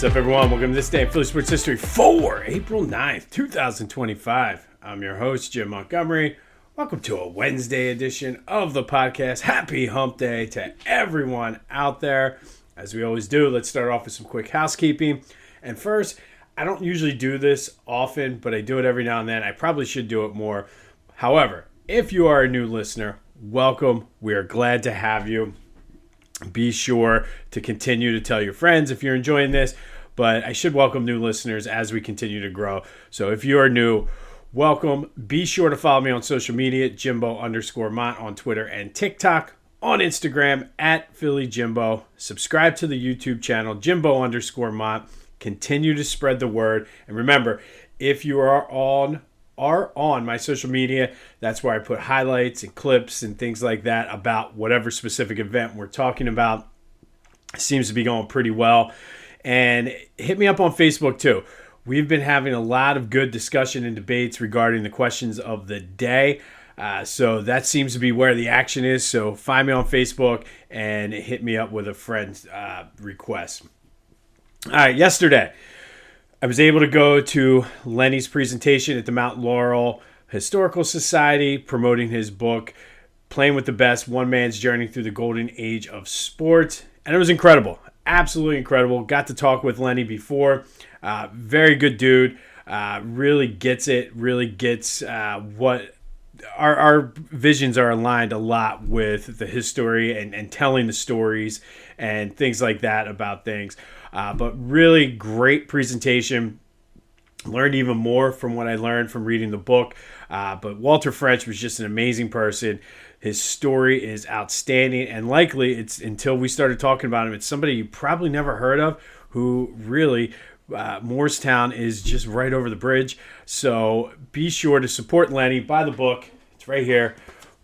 up, everyone? Welcome to this day in Philly sports history for April 9th, 2025. I'm your host, Jim Montgomery. Welcome to a Wednesday edition of the podcast. Happy Hump Day to everyone out there. As we always do, let's start off with some quick housekeeping. And first, I don't usually do this often, but I do it every now and then. I probably should do it more. However, if you are a new listener, welcome. We are glad to have you. Be sure to continue to tell your friends if you're enjoying this, but I should welcome new listeners as we continue to grow. So if you are new, welcome. Be sure to follow me on social media, Jimbo_Mont on Twitter and TikTok, on Instagram at Philly Jimbo. Subscribe to the YouTube channel, Jimbo_Mont. Continue to spread the word. And remember, if you are on my social media, that's where I put highlights and clips and things like that about whatever specific event we're talking about. It seems to be going pretty well. And hit me up on Facebook too. We've been having a lot of good discussion and debates regarding the questions of the day. So that seems to be where the action is. So find me on Facebook and hit me up with a friend's request. All right, yesterday, I was able to go to Lenny's presentation at the Mount Laurel Historical Society promoting his book, Playing with the Best, One Man's Journey Through the Golden Age of Sports. And it was incredible. Absolutely incredible. Got to talk with Lenny before. Very good dude. Really gets it. Really gets what our visions are aligned a lot with the history and telling the stories and things like that about things. But really great presentation. Learned even more from what I learned from reading the book. But Walter French was just an amazing person. His story is outstanding. And likely, it's until we started talking about him, it's somebody you probably never heard of who really, Morristown is just right over the bridge. So be sure to support Lenny. Buy the book. It's right here.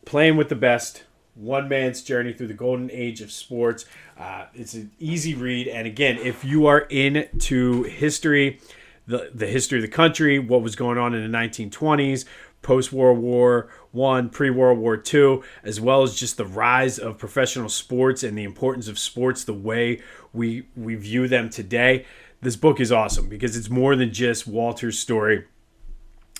Playing with the Best. One Man's Journey Through the Golden Age of Sports. It's an easy read. And again, if you are into history, the history of the country, what was going on in the 1920s, post-World War I, pre-World War II, as well as just the rise of professional sports and the importance of sports the way we view them today, this book is awesome because it's more than just Walter's story.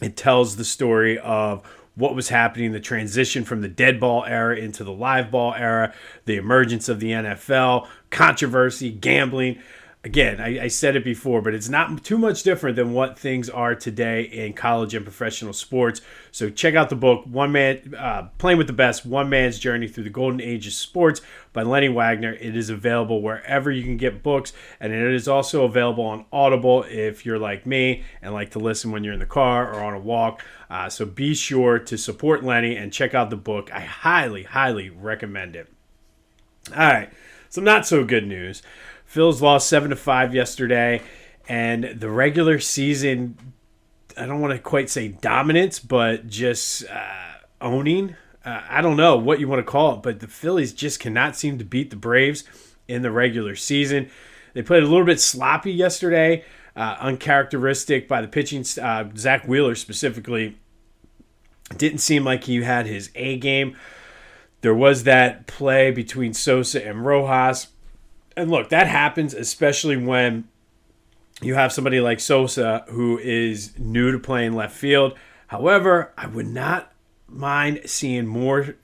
It tells the story of what was happening, the transition from the dead ball era into the live ball era, the emergence of the NFL, controversy, gambling. Again, I said it before, but it's not too much different than what things are today in college and professional sports. So check out the book, Playing with the Best, One Man's Journey Through the Golden Age of Sports by Lenny Wagner. It is available wherever you can get books, and it is also available on Audible if you're like me and like to listen when you're in the car or on a walk. So be sure to support Lenny and check out the book. I highly, highly recommend it. All right, some not so good news. Phillies lost 7-5 yesterday, and the regular season, I don't want to quite say dominance, but just owning. I don't know what you want to call it, but the Phillies just cannot seem to beat the Braves in the regular season. They played a little bit sloppy yesterday, uncharacteristic by the pitching. Zach Wheeler specifically didn't seem like he had his A game. There was that play between Sosa and Rojas. And look, that happens especially when you have somebody like Sosa who is new to playing left field. However, I would not mind seeing more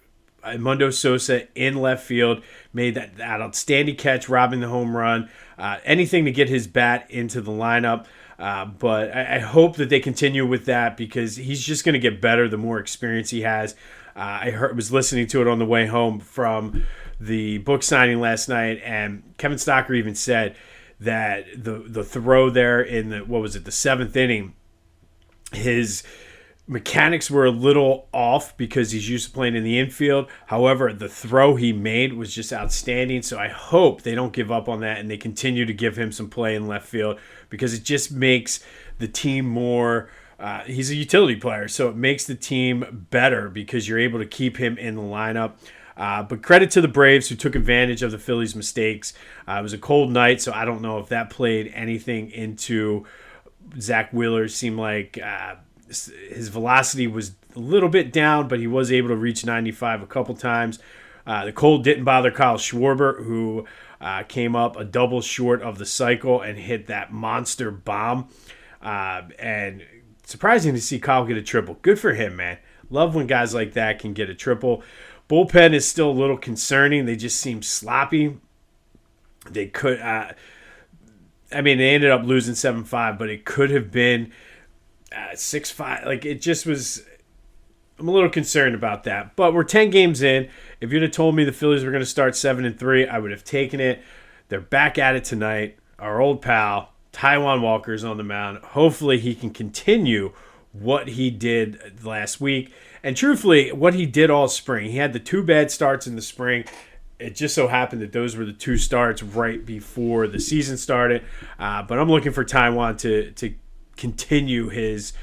Mundo Sosa in left field. Made that outstanding catch, robbing the home run. Anything to get his bat into the lineup. But I hope that they continue with that because he's just going to get better the more experience he has. I was listening to it on the way home from the book signing last night, and Kevin Stocker even said that the throw there in the seventh inning, his mechanics were a little off because he's used to playing in the infield. However, the throw he made was just outstanding. So I hope they don't give up on that and they continue to give him some play in left field because it just makes the team more. He's a utility player, so it makes the team better because you're able to keep him in the lineup. But credit to the Braves who took advantage of the Phillies' mistakes. It was a cold night, so I don't know if that played anything into Zach Wheeler. Seemed like his velocity was a little bit down, but he was able to reach 95 a couple times. The cold didn't bother Kyle Schwarber, who came up a double short of the cycle and hit that monster bomb. And surprising to see Kyle get a triple. Good for him, man. Love when guys like that can get a triple. Bullpen is still a little concerning. They just seem sloppy. They could, they ended up losing 7-5, but it could have been 6-5. Like, it just was, I'm a little concerned about that. But we're 10 games in. If you'd have told me the Phillies were going to start 7-3, I would have taken it. They're back at it tonight. Our old pal, Taijuan Walker's on the mound. Hopefully he can continue what he did last week. And truthfully, what he did all spring. He had the 2 bad starts in the spring. It just so happened that those were the 2 starts right before the season started. But I'm looking for Taijuan to continue his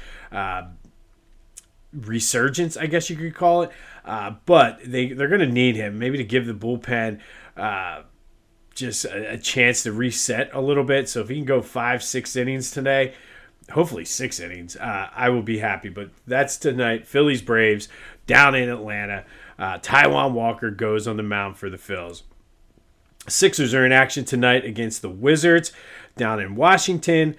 resurgence, I guess you could call it. But they're going to need him, maybe to give the bullpen just a chance to reset a little bit. So if he can go 5-6 innings today, hopefully 6 innings, I will be happy. But that's tonight. Phillies Braves down in Atlanta. Taijuan Walker goes on the mound for the Phils. Sixers are in action tonight against the Wizards down in Washington.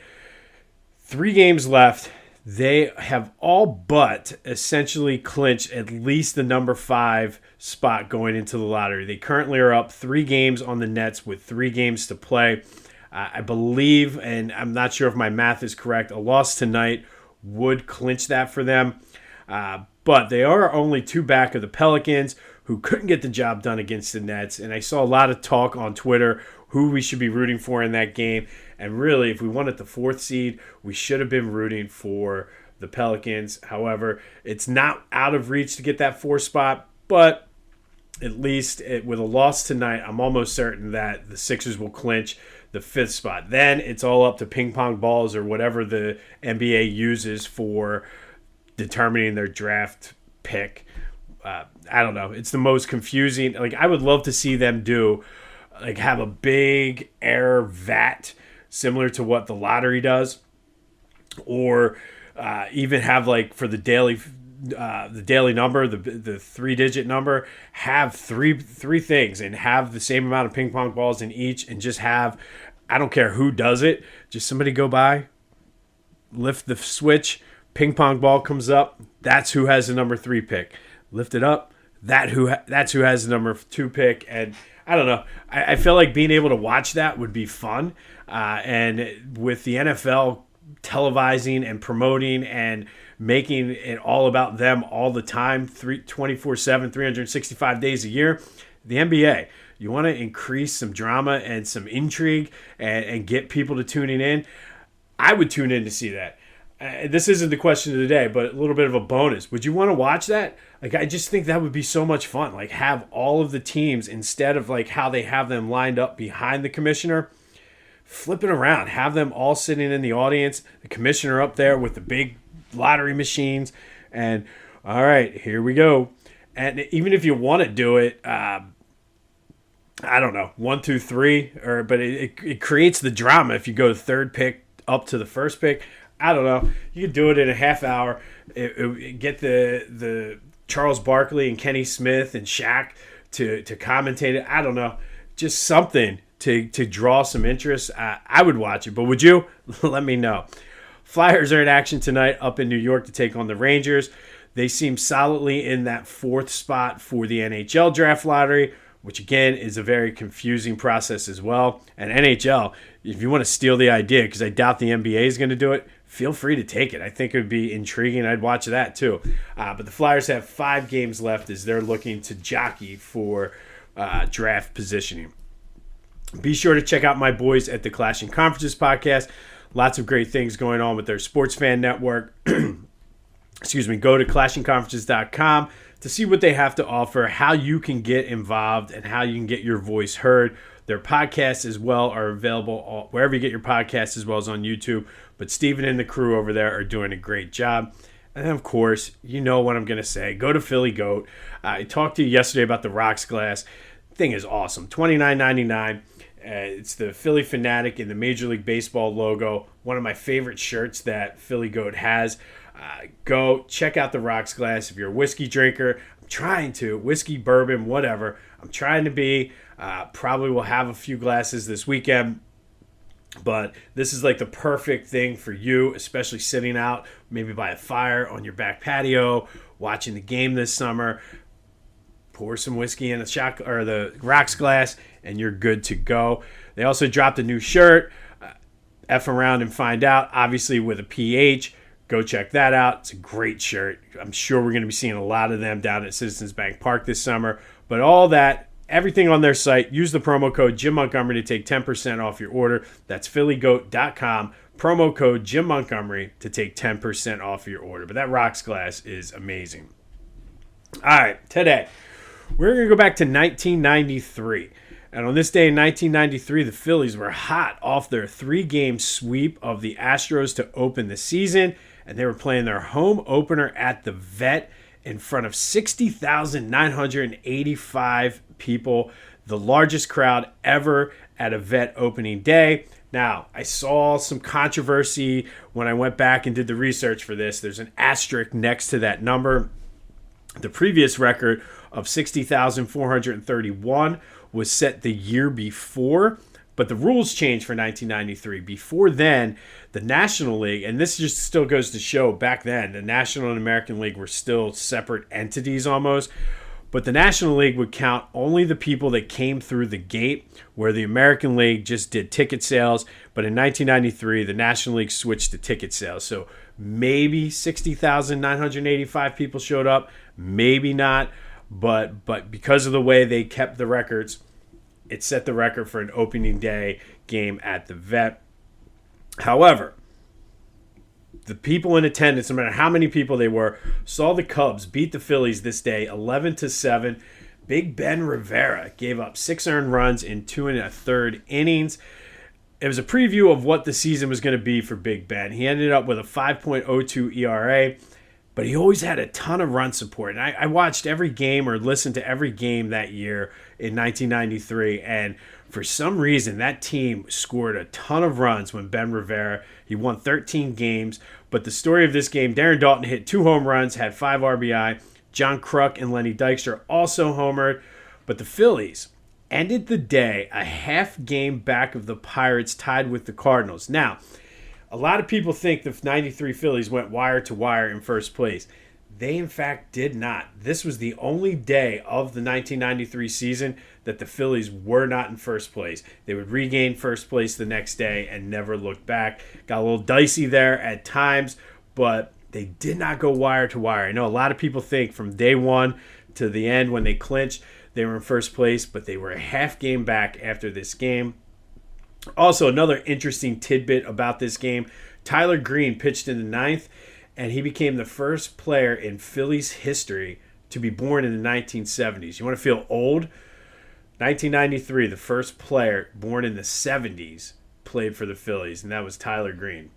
3 games left. They have all but essentially clinched at least the number 5 spot going into the lottery. They currently are up 3 games on the Nets with 3 games to play. I believe, and I'm not sure if my math is correct, a loss tonight would clinch that for them. But they are only 2 back of the Pelicans, who couldn't get the job done against the Nets. And I saw a lot of talk on Twitter who we should be rooting for in that game. And really, if we wanted the 4th seed, we should have been rooting for the Pelicans. However, it's not out of reach to get that 4th spot, but at least with a loss tonight, I'm almost certain that the Sixers will clinch the 5th spot. Then it's all up to ping pong balls or whatever the NBA uses for determining their draft pick. I don't know. It's the most confusing. Like, I would love to see them have a big air vat similar to what the lottery does, or even have, like, for the daily number, the 3-digit number, have three things and have the same amount of ping pong balls in each, and just have, I don't care who does it, just somebody go by, lift the switch, ping pong ball comes up, that's who has the number 3 pick. Lift it up, that's who has the number 2 pick. And I don't know. I feel like being able to watch that would be fun. And with the NFL televising and promoting and making it all about them all the time, 24/7, 365 days a year, the NBA, you want to increase some drama and some intrigue and get people to tuning in. I would tune in to see that. This isn't the question of the day, but a little bit of a bonus. Would you want to watch that? Like, I just think that would be so much fun. Like, have all of the teams, instead of like how they have them lined up behind the commissioner, flip it around. Have them all sitting in the audience, the commissioner up there with the big lottery machines, and all right, here we go. And even if you want to do it, I don't know, 1, 2, 3, but it creates the drama if you go to 3rd pick up to the 1st pick. I don't know. You could do it in a half hour. Get the Charles Barkley and Kenny Smith and Shaq to commentate it. I don't know. Just something to draw some interest. I would watch it, but would you? Let me know. Flyers are in action tonight up in New York to take on the Rangers. They seem solidly in that 4th spot for the NHL draft lottery, which again is a very confusing process as well. And NHL, if you want to steal the idea, because I doubt the NBA is going to do it, feel free to take it. I think it would be intriguing. I'd watch that too. But the Flyers have 5 games left as they're looking to jockey for draft positioning. Be sure to check out my boys at the Clashing Conferences podcast. Lots of great things going on with their sports fan network. Excuse me. Go to clashingconferences.com to see what they have to offer, how you can get involved, and how you can get your voice heard. Their podcasts as well are available wherever you get your podcasts, as well as on YouTube. But Steven and the crew over there are doing a great job. And of course, you know what I'm going to say. Go to Philly Goat. I talked to you yesterday about the Rocks Glass. Thing is awesome. $29.99. It's the Philly Fanatic in the Major League Baseball logo. One of my favorite shirts that Philly Goat has. Go check out the Rocks Glass. If you're a whiskey drinker, I'm trying to, whiskey, bourbon, whatever. I'm trying to be. Probably will have a few glasses this weekend. But this is like the perfect thing for you, especially sitting out maybe by a fire on your back patio, watching the game this summer. Pour some whiskey in the shot or the rocks glass, and you're good to go. They also dropped a new shirt, F around and find out, obviously with a PH. Go check that out. It's a great shirt. I'm sure we're going to be seeing a lot of them down at Citizens Bank Park this summer. But all that, everything on their site, use the promo code Jim Montgomery to take 10% off your order. That's phillygoat.com. Promo code Jim Montgomery to take 10% off your order. But that rocks glass is amazing. All right, today we're going to go back to 1993. And on this day in 1993, the Phillies were hot off their 3-game sweep of the Astros to open the season. And they were playing their home opener at the Vet in front of 60,985 people, the largest crowd ever at a Vet opening day. Now, I saw some controversy when I went back and did the research for this. There's an asterisk next to that number. The previous record of 60,431 was set the year before, but the rules changed for 1993. Before then, the National League, and this just still goes to show back then, the National and American League were still separate entities almost, but the National League would count only the people that came through the gate, where the American League just did ticket sales. But in 1993, the National League switched to ticket sales. So maybe 60,985 people showed up, maybe not, but because of the way they kept the records, it set the record for an opening day game at the Vet. However, the people in attendance, no matter how many people they were, saw the Cubs beat the Phillies this day 11-7. Big Ben Rivera gave up 6 earned runs in 2 1/3 innings. It was a preview of what the season was going to be for Big Ben. He ended up with a 5.02 ERA, but he always had a ton of run support. And I watched every game or listened to every game that year in 1993, and for some reason, that team scored a ton of runs when Ben Rivera, he won 13 games. But the story of this game, Darren Daulton hit 2 home runs, had 5 RBI. John Kruk and Lenny Dykstra also homered. But the Phillies ended the day a half game back of the Pirates, tied with the Cardinals. Now, a lot of people think the 93 Phillies went wire to wire in first place. They, in fact, did not. This was the only day of the 1993 season that the Phillies were not in first place. They would regain first place the next day and never look back. Got a little dicey there at times, but they did not go wire to wire. I know a lot of people think from day one to the end when they clinched, they were in first place, but they were a half game back after this game. Also, another interesting tidbit about this game, Tyler Green pitched in the 9th, and he became the first player in Phillies history to be born in the 1970s. You want to feel old? 1993, the first player born in the 70s played for the Phillies, and that was Tyler Green.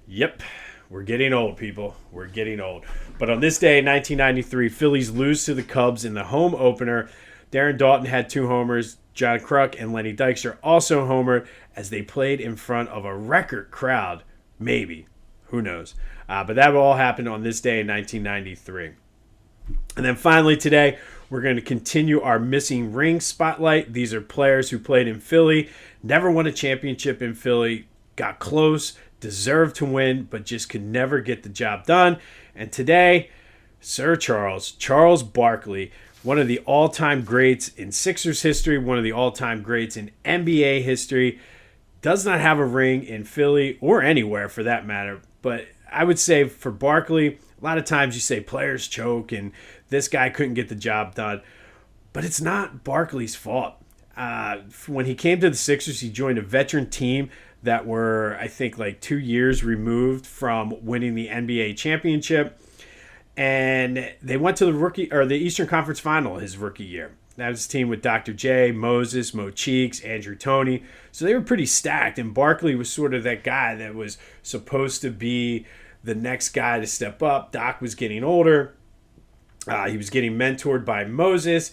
Yep, we're getting old, people. We're getting old. But on this day in 1993, Phillies lose to the Cubs in the home opener. Darren Daulton had 2 homers. John Kruk and Lenny Dykstra also homered as they played in front of a record crowd. Maybe. Who knows? But that all happened on this day in 1993. And then finally today, we're going to continue our missing ring spotlight. These are players who played in Philly, never won a championship in Philly, got close, deserved to win, but just could never get the job done. And today, Sir Charles Barkley, one of the all-time greats in Sixers history, one of the all-time greats in NBA history, does not have a ring in Philly or anywhere for that matter. But I would say for Barkley, a lot of times you say players choke and this guy couldn't get the job done. But it's not Barkley's fault. When he came to the Sixers, he joined a veteran team that were, I think, like 2 years removed from winning the NBA championship. And they went to the Eastern Conference Final his rookie year. That was his team with Dr. J, Moses, Mo Cheeks, Andrew Toney. So they were pretty stacked. And Barkley was sort of that guy that was supposed to be the next guy to step up. Doc was getting older. He was getting mentored by Moses.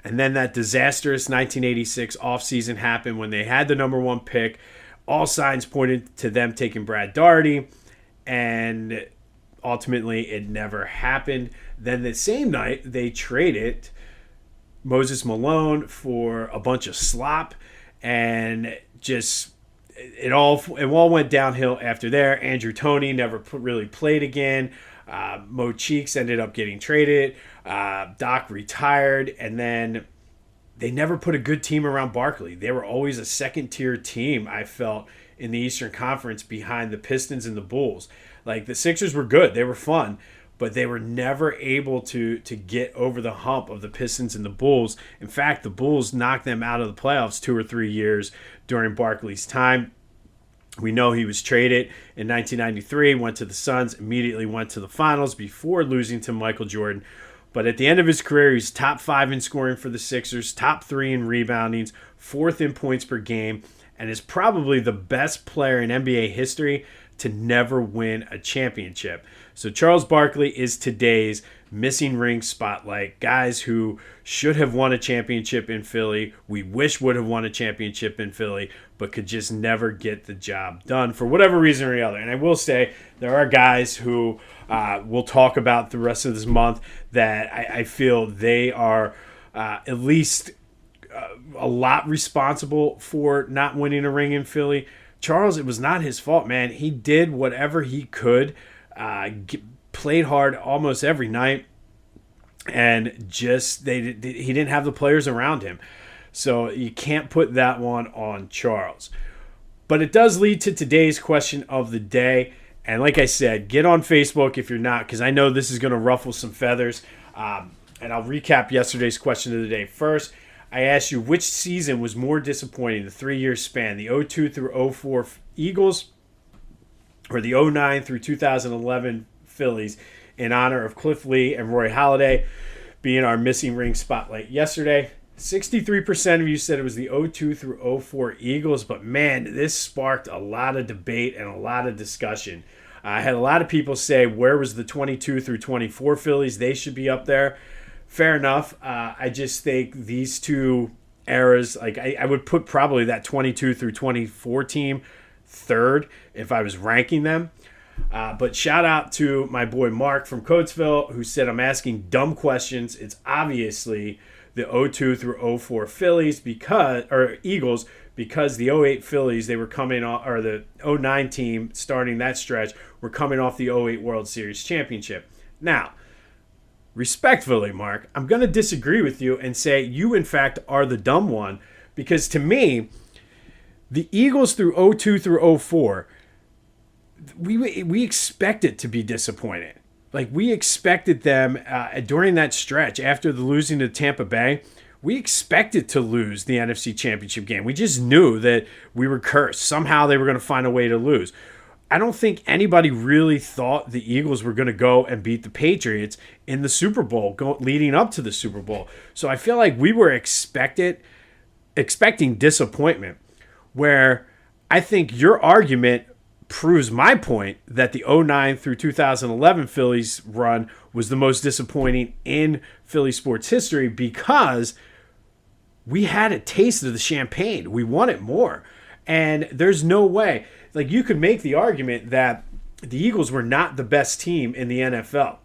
And then that disastrous 1986 offseason happened when they had the number 1 pick. All signs pointed to them taking Brad Daugherty. And ultimately, it never happened. Then the same night, they traded Moses Malone for a bunch of slop, and just it all went downhill after there. Andrew Toney never really played again. Mo Cheeks ended up getting traded. Doc retired, and then they never put a good team around Barkley. They were always a second-tier team, I felt, in the Eastern Conference behind the Pistons and the Bulls. Like, the Sixers were good. They were fun, but they were never able to get over the hump of the Pistons and the Bulls. In fact, the Bulls knocked them out of the playoffs 2 or 3 years during Barkley's time. We know he was traded in 1993, went to the Suns, immediately went to the finals before losing to Michael Jordan. But at the end of his career, he's top 5 in scoring for the Sixers, top 3 in reboundings, 4th in points per game, and is probably the best player in NBA history to never win a championship. So Charles Barkley is today's missing ring spotlight. Guys who should have won a championship in Philly, we wish would have won a championship in Philly, but could just never get the job done for whatever reason or the other. And I will say there are guys who we'll talk about the rest of this month that I feel they are at least a lot responsible for not winning a ring in Philly. Charles, it was not his fault, man. He did whatever he could, played hard almost every night, and just he didn't have the players around him. So you can't put that one on Charles. But it does lead to today's question of the day. And like I said, get on Facebook if you're not, because I know this is going to ruffle some feathers. And I'll recap yesterday's question of the day. First, I asked you which season was more disappointing, the 3-year span, the 02 through 04 Eagles or the 09 through 2011 Phillies, in honor of Cliff Lee and Roy Halladay being our missing ring spotlight yesterday. 63% of you said it was the 02 through 04 Eagles, but man, this sparked a lot of debate and a lot of discussion. I had a lot of people say, where was the 22 through 24 Phillies? They should be up there. Fair enough. I just think these two eras, like I would put probably that 22 through 24 team third if I was ranking them. But shout out to my boy Mark from Coatesville, who said, I'm asking dumb questions. It's obviously the 02 through 04 Phillies Eagles, because the 08 Phillies, they were coming off, or the 09 team starting that stretch, were coming off the 08 World Series championship. Now, respectfully, Mark, I'm going to disagree with you and say you, in fact, are the dumb one, because to me, the Eagles through 02 through 04, we expected to be disappointed. Like, we expected them during that stretch after the losing to Tampa Bay. We expected to lose the NFC Championship game. We just knew that we were cursed. Somehow they were going to find a way to lose. I don't think anybody really thought the Eagles were going to go and beat the Patriots in the Super Bowl, leading up to the Super Bowl. So I feel like we were expecting disappointment, where I think your argument proves my point that the 09 through 2011 Phillies run was the most disappointing in Philly sports history, because we had a taste of the champagne. We wanted more. And there's no way. Like, you could make the argument that the Eagles were not the best team in the NFL.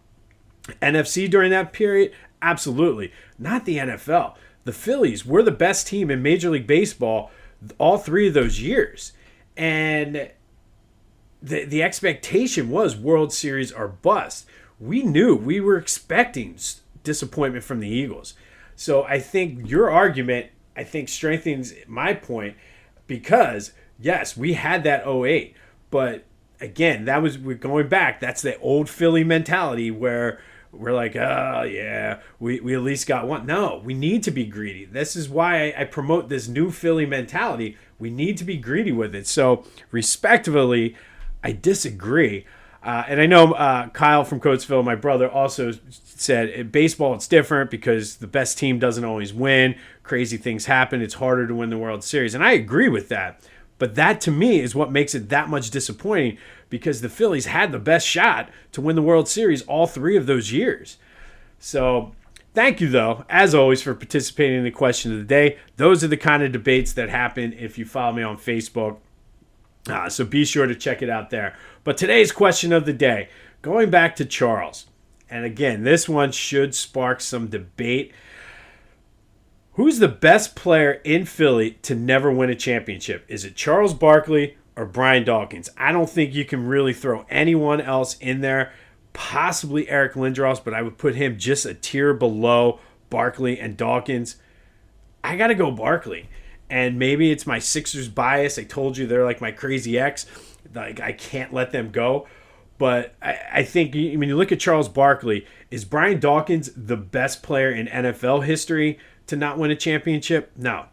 NFC during that period? Absolutely. Not the NFL. The Phillies were the best team in Major League Baseball all 3 of those years. And the expectation was World Series or bust. We knew, we were expecting disappointment from the Eagles. So I think your argument, strengthens my point, because yes, we had that 08, but again, we're going back. That's the old Philly mentality where we're like, oh yeah, we at least got one. No, we need to be greedy. This is why I promote this new Philly mentality. We need to be greedy with it. So respectfully, I disagree. And I know Kyle from Coatesville, my brother, also said in baseball it's different because the best team doesn't always win. Crazy things happen. It's harder to win the World Series. And I agree with that. But that, to me, is what makes it that much disappointing, because the Phillies had the best shot to win the World Series all 3 of those years. So thank you, though, as always, for participating in the question of the day. Those are the kind of debates that happen if you follow me on Facebook. So be sure to check it out there. But today's question of the day, going back to Charles, And again, this one should spark some debate. Who's the best player in Philly to never win a championship? Is it Charles Barkley or Brian Dawkins? I don't think you can really throw anyone else in there. Possibly Eric Lindros, but I would put him just a tier below Barkley and Dawkins. I got to go Barkley. And maybe it's my Sixers bias. I told you they're like my crazy ex. Like, I can't let them go. But I think when you look at Charles Barkley, is Brian Dawkins the best player in NFL history to not win a championship? No.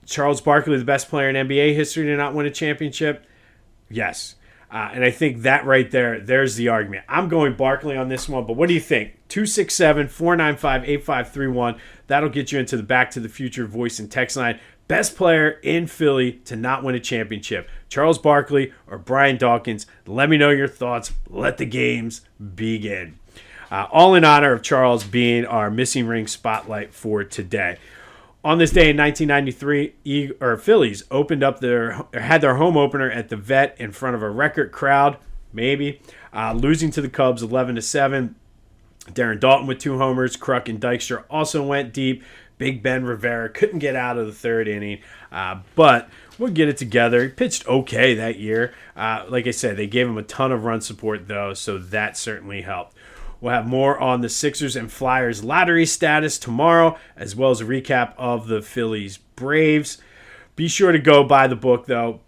Charles Barkley, the best player in NBA history to not win a championship? Yes. And I think that right there's the argument. I'm going Barkley on this one, but what do you think? 267-495-8531. That'll get you into the Back to the Future voice and text line. Best player in Philly to not win a championship. Charles Barkley or Brian Dawkins? Let me know your thoughts. Let the games begin. All in honor of Charles being our missing ring spotlight for today. On this day in 1993, Phillies had their home opener at the Vet in front of a record crowd, maybe, losing to the Cubs 11-7. Darren Daulton with 2 homers. Kruk and Dykstra also went deep. Big Ben Rivera couldn't get out of the third inning, but we'll get it together. He pitched okay that year. Like I said, they gave him a ton of run support, though, so that certainly helped. We'll have more on the Sixers and Flyers lottery status tomorrow, as well as a recap of the Phillies Braves. Be sure to go buy the book, though.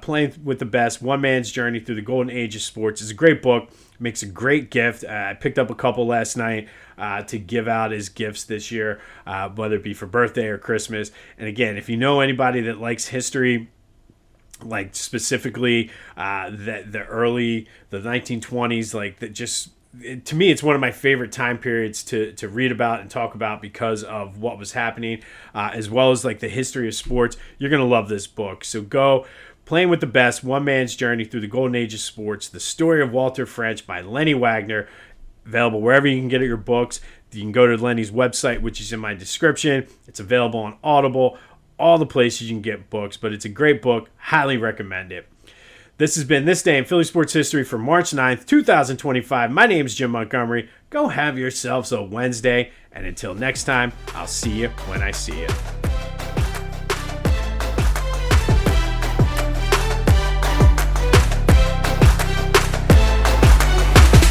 Playing with the Best, One Man's Journey Through the Golden Age of Sports is a great book. Makes a great gift. I picked up a couple last night to give out as gifts this year, whether it be for birthday or Christmas. And again, if you know anybody that likes history, like specifically the 1920s, like that, just to me, it's one of my favorite time periods to read about and talk about because of what was happening, as well as like the history of sports. You're going to love this book. So go. Playing with the Best, One Man's Journey Through the Golden Age of Sports, The Story of Walter French by Lenny Wagner. Available wherever you can get your books. You can go to Lenny's website, which is in my description. It's available on Audible, all the places you can get books, but it's a great book. Highly recommend it. This has been This Day in Philly Sports History for March 9th, 2025. My name is Jim Montgomery. Go have yourselves a Wednesday, and until next time, I'll see you when I see you.